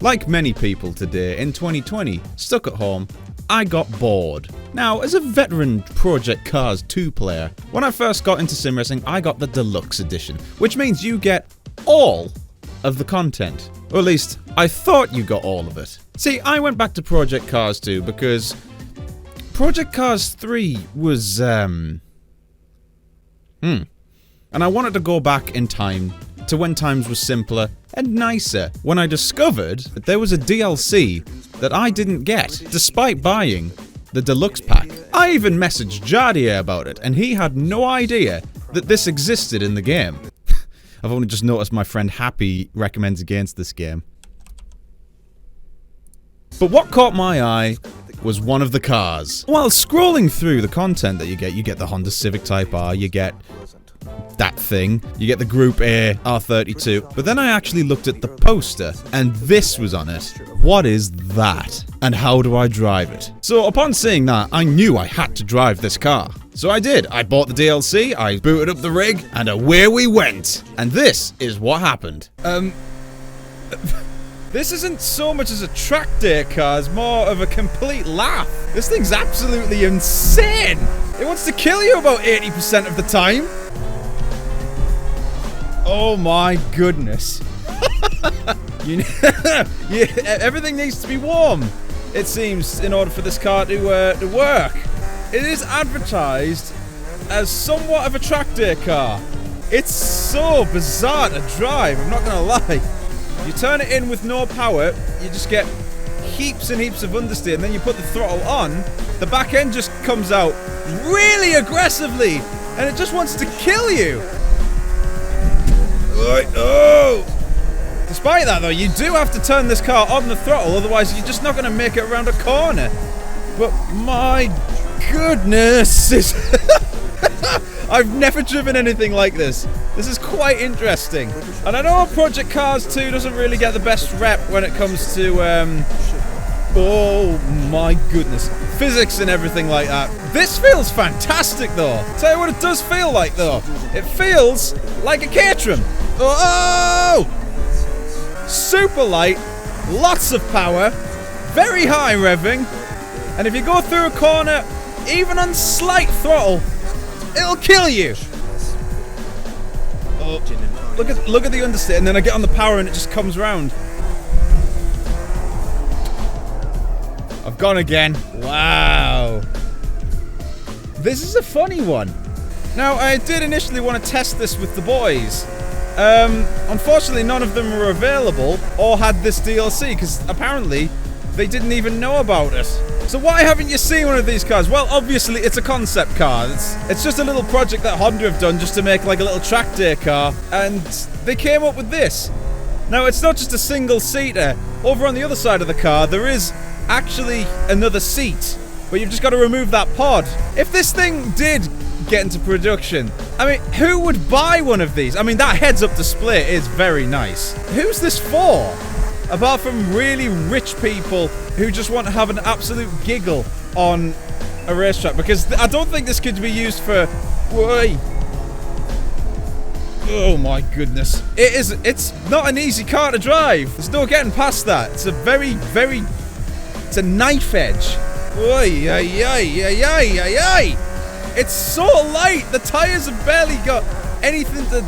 Like many people today in 2020, stuck at home, I got bored. Now, as a veteran Project Cars 2 player, when I first got into sim racing, I got the Deluxe edition, which means you get all of the content. Or at least, I thought you got all of it. See, I went back to Project Cars 2 because Project Cars 3 was, And I wanted to go back in time to when times were simpler and nicer, when I discovered that there was a DLC that I didn't get, despite buying the Deluxe pack. I even messaged Jardier about it, and he had no idea that this existed in the game. I've only just noticed my friend Happy recommends against this game. But what caught my eye was one of the cars. While scrolling through the content that you get the Honda Civic Type R, you get that thing, you get the Group A R32, but then I actually looked at the poster, and this was on it. What is that? And how do I drive it? So upon seeing that, I knew I had to drive this car. So I did. I bought the DLC, I booted up the rig, and away we went. And this is what happened. This isn't so much as a track day car, it's more of a complete laugh. This thing's absolutely insane. It wants to kill you about 80% of the time. Oh my goodness. Everything needs to be warm, it seems, in order for this car to work. It is advertised as somewhat of a track day car. It's so bizarre to drive, I'm not gonna lie. You turn it in with no power, you just get heaps and heaps of understeer, and then you put the throttle on, the back end just comes out really aggressively, and it just wants to kill you. Oh! Despite that though, you do have to turn this car on the throttle, otherwise you're just not going to make it around a corner. But my goodness, I've never driven anything like this. This is quite interesting. And I know Project Cars 2 doesn't really get the best rep when it comes to, oh my goodness, physics and everything like that. This feels fantastic though. Tell you what it does feel like though. It feels like a Caterham. Oh! Super light, lots of power, very high revving, and if you go through a corner, even on slight throttle, it'll kill you. Oh, look at the understeer, and then I get on the power and it just comes round. I've gone again. Wow. This is a funny one. Now, I did initially want to test this with the boys. Unfortunately, none of them were available or had this DLC, because apparently they didn't even know about it. So why haven't you seen one of these cars? Well, obviously, it's a concept car. It's just a little project that Honda have done just to make like a little track day car, and they came up with this. Now, it's not just a single-seater. Over on the other side of the car, there is actually another seat, but you've just got to remove that pod. If this thing did get into production, I mean, who would buy one of these? I mean, that heads-up display is very nice. Who's this for? Apart from really rich people who just want to have an absolute giggle on a racetrack, because I don't think this could be used for... Oh my goodness. It's not an easy car to drive. There's no getting past that. It's a it's a knife edge. Oy, ay, ay, ay, ay, ay, ay. It's so light, the tyres have barely got anything to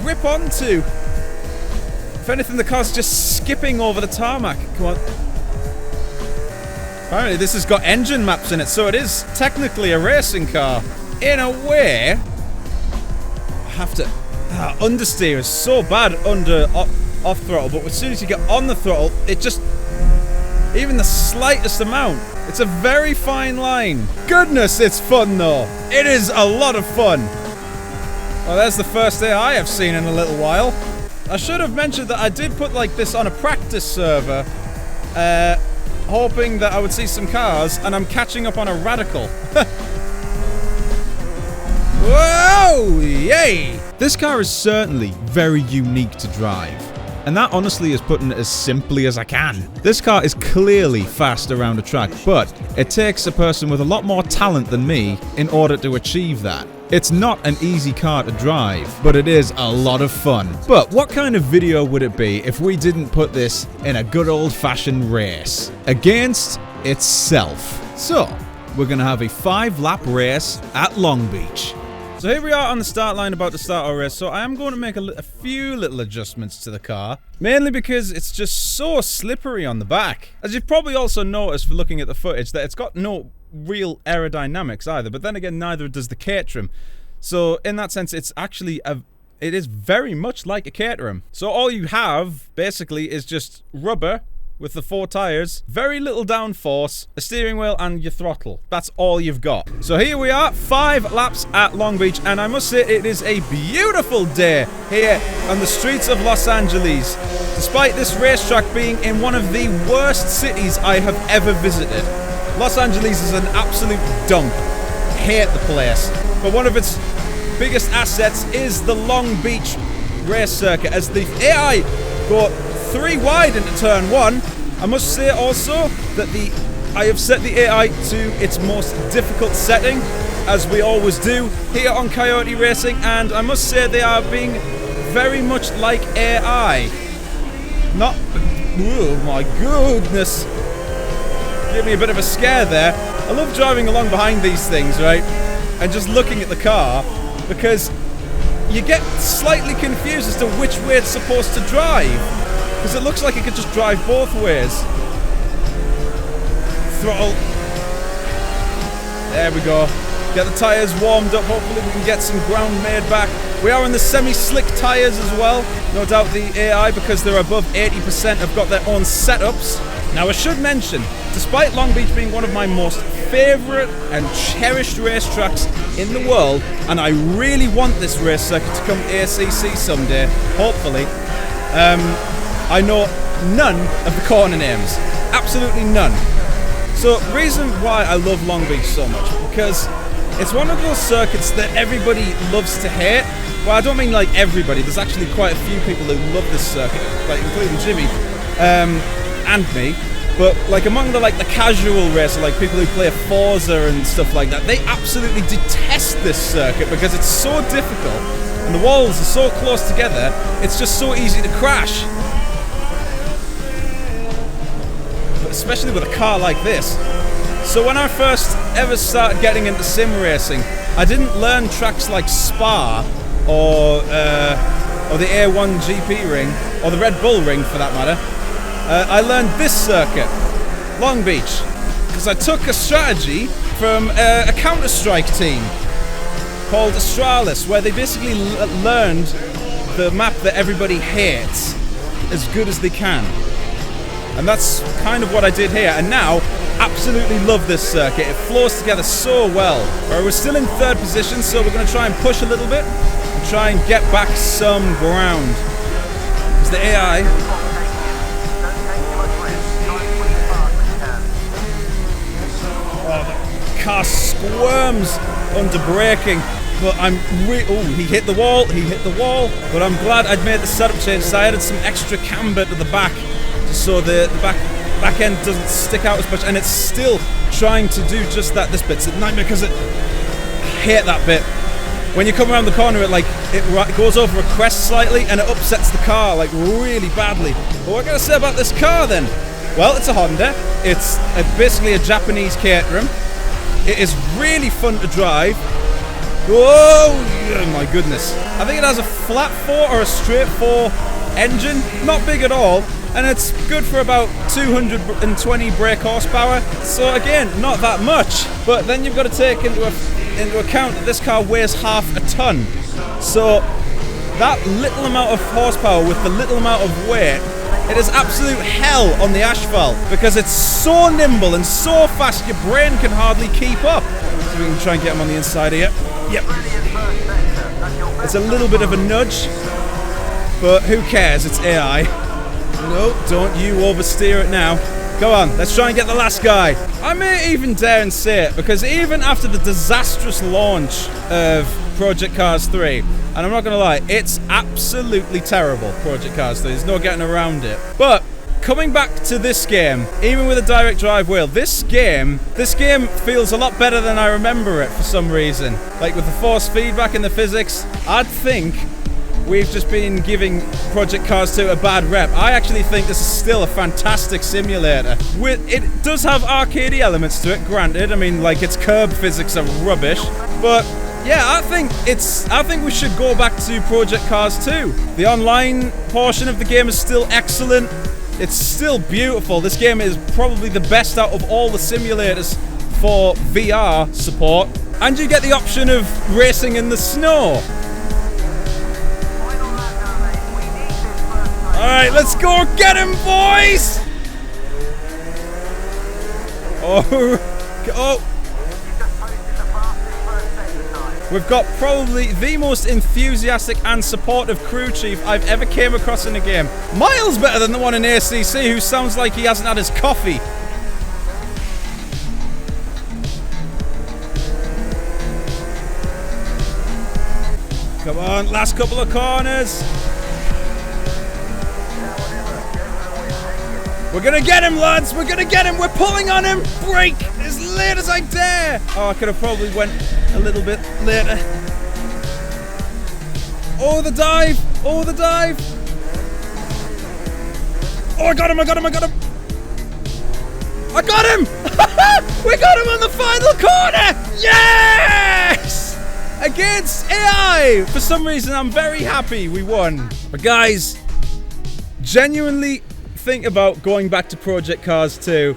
grip onto. If anything, the car's just skipping over the tarmac. Come on. Apparently this has got engine maps in it, so it is technically a racing car. In a way, I have to Understeer is so bad off throttle, but as soon as you get on the throttle, it just, even the slightest amount, it's a very fine line. Goodness, it's fun though. It is a lot of fun. Well, there's the first AI I've seen in a little while. I should have mentioned that I did put like this on a practice server, hoping that I would see some cars, and I'm catching up on a Radical. Whoa! Yay! This car is certainly very unique to drive. And that honestly is putting it as simply as I can. This car is clearly fast around a track, but it takes a person with a lot more talent than me in order to achieve that. It's not an easy car to drive, but it is a lot of fun. But what kind of video would it be if we didn't put this in a good old-fashioned race against itself? So, we're gonna have a 5-lap race at Long Beach. So here we are on the start line, about to start our race. So I am going to make a few little adjustments to the car, mainly because it's just so slippery on the back. As you've probably also noticed for looking at the footage, that it's got no real aerodynamics either, but then again neither does the Caterham. So in that sense, it's actually it is very much like a Caterham. So all you have basically is just rubber with the 4 tires, very little downforce, a steering wheel and your throttle. That's all you've got. So here we are, 5 laps at Long Beach, and I must say it is a beautiful day here on the streets of Los Angeles, despite this racetrack being in one of the worst cities I have ever visited. Los Angeles is an absolute dump. Hate the place. But one of its biggest assets is the Long Beach race circuit, as the AI go 3 wide into turn 1. I must say also that I have set the AI to its most difficult setting, as we always do here on Coyote Racing, and I must say they are being very much like AI. Not... oh my goodness. Gave me a bit of a scare there. I love driving along behind these things, right? And just looking at the car, because you get slightly confused as to which way it's supposed to drive. Because it looks like it could just drive both ways. Throttle. There we go. Get the tyres warmed up. Hopefully we can get some ground made back. We are on the semi-slick tyres as well. No doubt the AI, because they're above 80%, have got their own setups. Now I should mention, despite Long Beach being one of my most favourite and cherished racetracks in the world, and I really want this race circuit to come to ACC someday, hopefully, I know none of the corner names. Absolutely none. So, reason why I love Long Beach so much, because it's one of those circuits that everybody loves to hate. Well, I don't mean like everybody. There's actually quite a few people who love this circuit, like including Jimmy and me. But like among the casual racer, like people who play Forza and stuff like that, they absolutely detest this circuit because it's so difficult and the walls are so close together. It's just so easy to crash. Especially with a car like this. So when I first ever started getting into sim racing, I didn't learn tracks like Spa or the A1 GP ring, or the Red Bull ring for that matter. I learned this circuit, Long Beach, because I took a strategy from a Counter-Strike team called Astralis, where they basically learned the map that everybody hates as good as they can. And that's kind of what I did here, and now absolutely love this circuit. It flows together so well. We're still in 3rd position, so we're going to try and push a little bit and try and get back some ground. Because the AI... oh, the car squirms under braking. But he hit the wall, but I'm glad I'd made the setup change, so I added some extra camber to the back, so the back end doesn't stick out as much, and it's still trying to do just that. This bit's a nightmare because I hate that bit. When you come around the corner, it goes over a crest slightly, and it upsets the car like really badly. But what can I say about this car then? Well, it's a Honda. It's basically a Japanese Caterham. It is really fun to drive. Whoa! Oh my goodness. I think it has a flat 4 or a straight 4 engine. Not big at all. And it's good for about 220 brake horsepower. So again, not that much. But then you've got to take into account that this car weighs half a ton. So that little amount of horsepower with the little amount of weight, it is absolute hell on the asphalt because it's so nimble and so fast your brain can hardly keep up. So we can try and get him on the inside here. Yep. It's a little bit of a nudge, but who cares? It's AI. No, don't you oversteer it now. Go on, let's try and get the last guy. I may even dare and say it, because even after the disastrous launch of Project Cars 3, and I'm not going to lie, it's absolutely terrible, Project Cars 3. There's no getting around it. But coming back to this game, even with a direct drive wheel, this game feels a lot better than I remember it for some reason. Like with the force feedback and the physics, I'd think we've just been giving Project Cars 2 a bad rep. I actually think this is still a fantastic simulator. It does have arcadey elements to it, granted. I mean, like, its curb physics are rubbish. But yeah, I think we should go back to Project Cars 2. The online portion of the game is still excellent. It's still beautiful. This game is probably the best out of all the simulators for VR support. And you get the option of racing in the snow. Alright, let's go get him, boys! Oh. We've got probably the most enthusiastic and supportive crew chief I've ever came across in a game. Miles better than the one in ACC who sounds like he hasn't had his coffee. Come on, last couple of corners. We're gonna get him, lads! We're gonna get him! We're pulling on him! Brake as late as I dare! Oh, I could have probably went a little bit later. Oh, the dive! Oh, the dive! Oh, I got him! I got him! I got him! I got him! We got him on the final corner! Yes! Against AI! For some reason, I'm very happy we won. But guys, genuinely think about going back to Project Cars 2,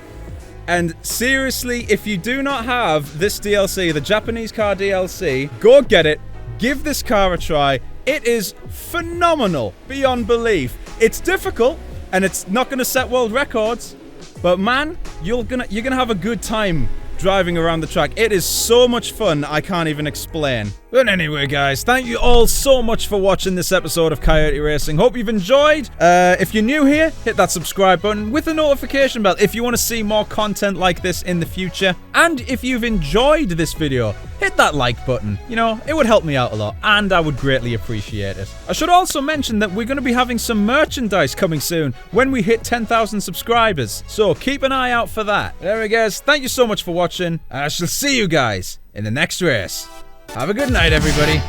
and seriously, if you do not have this DLC, the Japanese car DLC, go get it, give this car a try. It is phenomenal beyond belief. It's difficult and it's not going to set world records, but man, you're gonna have a good time driving around the track. It is so much fun, I can't even explain. But anyway, guys, thank you all so much for watching this episode of Coyote Racing. Hope you've enjoyed. If you're new here, hit that subscribe button with the notification bell if you want to see more content like this in the future. And if you've enjoyed this video, hit that like button. You know, it would help me out a lot, and I would greatly appreciate it. I should also mention that we're going to be having some merchandise coming soon when we hit 10,000 subscribers. So keep an eye out for that. There we go, guys. Thank you so much for watching. I shall see you guys in the next race. Have a good night, everybody.